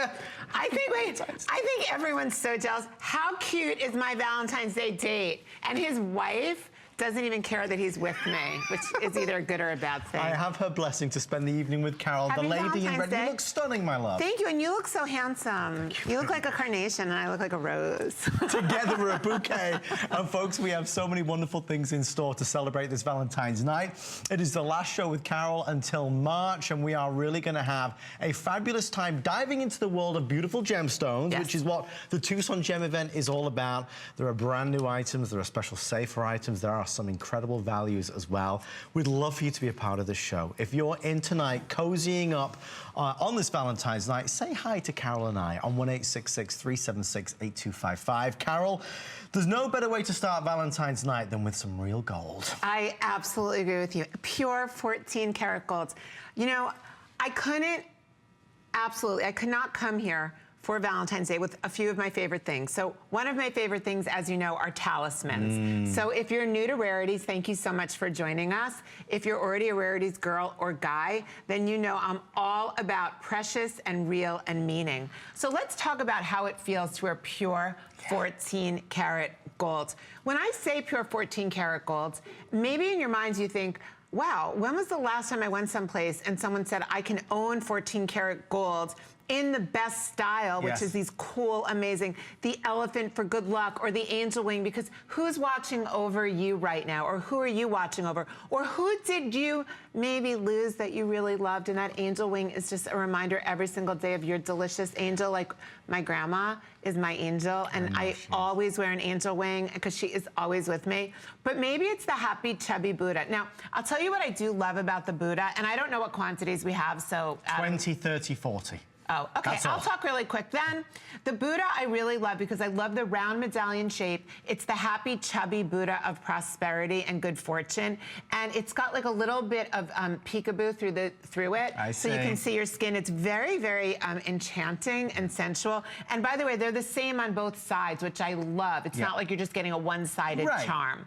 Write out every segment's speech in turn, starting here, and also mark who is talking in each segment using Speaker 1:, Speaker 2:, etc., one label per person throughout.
Speaker 1: year.
Speaker 2: I think everyone's so jealous. How cute is my Valentine's Day date? And his wife doesn't even care that he's with me, which is either a good or a bad thing.
Speaker 1: I have her blessing to spend the evening with Carol,
Speaker 2: Happy
Speaker 1: the lady in red.
Speaker 2: Day.
Speaker 1: You look stunning, my love.
Speaker 2: Thank you, and you look so handsome. You look like a carnation, and I look like a rose.
Speaker 1: Together we're a bouquet. And folks, we have so many wonderful things in store to celebrate this Valentine's night. It is the last show with Carol until March, and we are really going to have a fabulous time diving into the world of beautiful gemstones, which is what the Tucson Gem event is all about. There are brand new items, there are special safer items, there are some incredible values as well. We'd love for you to be a part of this show. If you're in tonight, cozying up on this Valentine's night, say hi to Carol and I on 1-866-376-8255. Carol, there's no better way to start Valentine's night than with some real gold.
Speaker 2: I absolutely agree with you. Pure 14 karat gold. You know, I could not come here for Valentine's Day with a few of my favorite things. So one of my favorite things, as you know, are talismans. So if you're new to Rarities, thank you so much for joining us. If you're already a Rarities girl or guy, then you know I'm all about precious and real and meaning. So let's talk about how it feels to wear pure 14 karat gold. When I say pure 14 karat gold, maybe in your minds you think, wow, when was the last time I went someplace and someone said I can own 14 karat gold in the best style, which is these cool, amazing, the elephant for good luck, or the angel wing, because who's watching over you right now? Or who are you watching over? Or who did you maybe lose that you really loved? And that angel wing is just a reminder every single day of your delicious angel. Like my grandma is my angel, and I always wear an angel wing because she is always with me. But maybe it's the happy, chubby Buddha. Now, I'll tell you what I do love about the Buddha, and I don't know what quantities we have, so...
Speaker 1: 20, 30, 40.
Speaker 2: Oh, okay, I'll talk really quick then. The Buddha I really love because I love the round medallion shape. It's the happy, chubby Buddha of prosperity and good fortune. And it's got like a little bit of peekaboo through it. So you can see your skin. It's very, very enchanting and sensual. And by the way, they're the same on both sides, which I love. It's not like you're just getting a one-sided charm.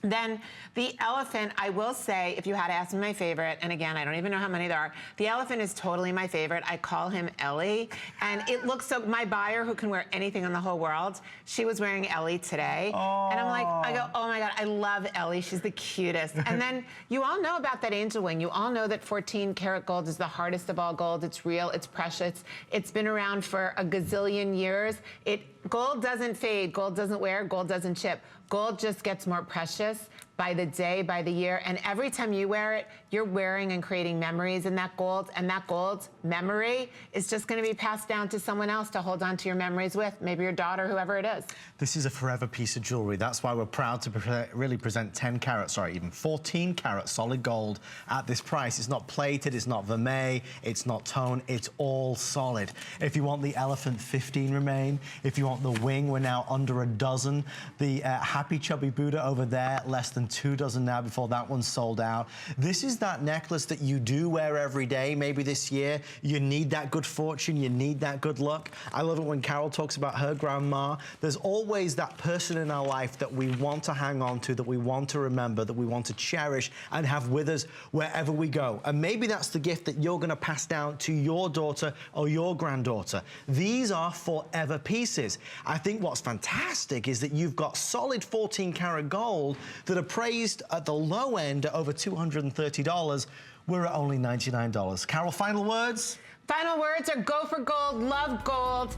Speaker 2: Then the elephant, I will say, if you had to ask me my favorite, and again, I don't even know how many there are, the elephant is totally my favorite. I call him Ellie. And it looks so, my buyer who can wear anything in the whole world, she was wearing Ellie today. And I'm like, I go, oh my God, I love Ellie. She's the cutest. And then you all know about that angel wing. You all know that 14 karat gold is the hardest of all gold. It's real, it's precious. It's been around for a gazillion years. Gold doesn't fade, gold doesn't wear, gold doesn't chip. Gold just gets more precious by the day, by the year, and every time you wear it, you're wearing and creating memories in that gold, and that gold memory is just gonna be passed down to someone else to hold on to your memories with, maybe your daughter, whoever it is.
Speaker 1: This is a forever piece of jewelry. That's why we're proud to really present 10 karat, sorry, even 14 karat solid gold at this price. It's not plated, it's not vermeil, it's not tone, it's all solid. If you want the elephant, 15 remain. If you want the wing, we're now under a dozen. The happy chubby Buddha over there, less than 2 dozen now before that one's sold out. This is that necklace that you do wear every day. Maybe this year you need that good fortune, you need that good luck. I love it when Carol talks about her grandma. There's always that person in our life that we want to hang on to, that we want to remember, that we want to cherish and have with us wherever we go. And maybe that's the gift that you're going to pass down to your daughter or your granddaughter. These are forever pieces. I think what's fantastic is that you've got solid 14 karat gold that are praised at the low end at over $230. We're at only $99. Carol, final words?
Speaker 2: Final words are go for gold, love gold.